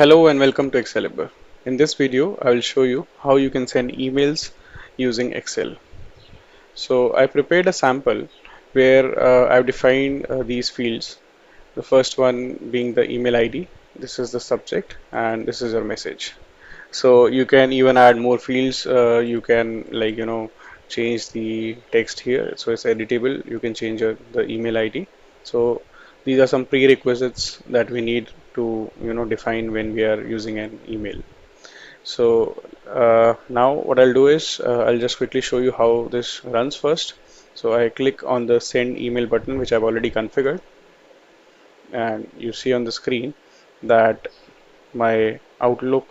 Hello and welcome to Excalibur. In this video, I will show you how you can send emails using Excel. So I prepared a sample where I've defined these fields. The first one being the email ID. This is the subject and this is your message. So you can even add more fields. You can change the text here. So it's editable. You can change the email ID. So these are some prerequisites that we need to define when we are using an email. So now what I'll do is I'll just quickly show you how this runs first. So I click on the send email button, which I've already configured, and you see on the screen that my Outlook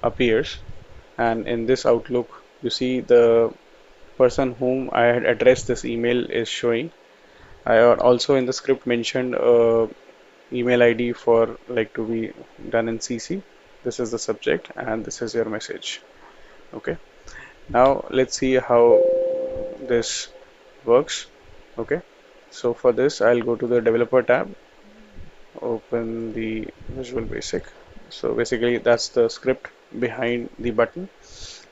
appears, and in this Outlook you see the person whom I had addressed this email is showing. I also in the script mentioned email ID for like to be done in CC. This is the subject and this is your message. Okay, now let's see how this works. Okay, so for this I'll go to the developer tab, open the Visual Basic. So basically that's the script behind the button.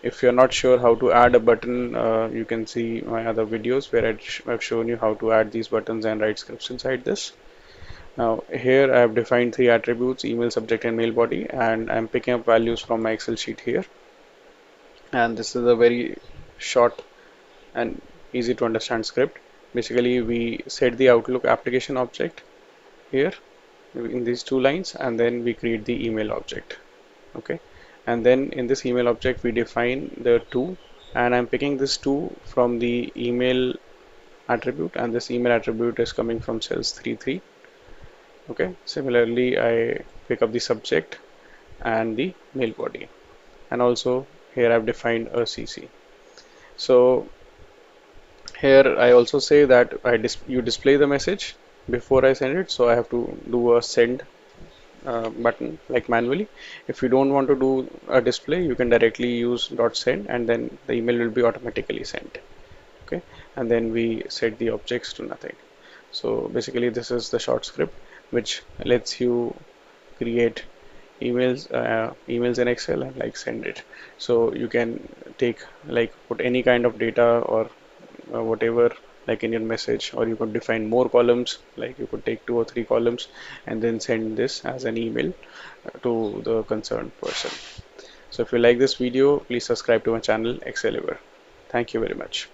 If you're not sure how to add a button, you can see my other videos where I've shown you how to add these buttons and write scripts inside this. Now here I have defined three attributes: email, subject and mail body, and I'm picking up values from my Excel sheet here. And this is a very short and easy to understand script. Basically we set the Outlook application object here in these two lines, and then we create the email object. Okay, and then in this email object we define the to, and I'm picking this to from the email attribute, and this email attribute is coming from cells 3 3. Okay, similarly I pick up the subject and the mail body, and also here I've defined a CC. So here I also say that you display the message before I send it, so I have to do a send button like manually. If you don't want to do a display, you can directly use .send and then the email will be automatically sent. Okay, and then we set the objects to nothing. So basically this is the short script which lets you create emails in Excel and like send it. So you can take put any kind of data or whatever like in your message, or you could define more columns, like you could take 2 or 3 columns and then send this as an email to the concerned person. So if you like this video, please subscribe to my channel Excalibur. Thank you very much.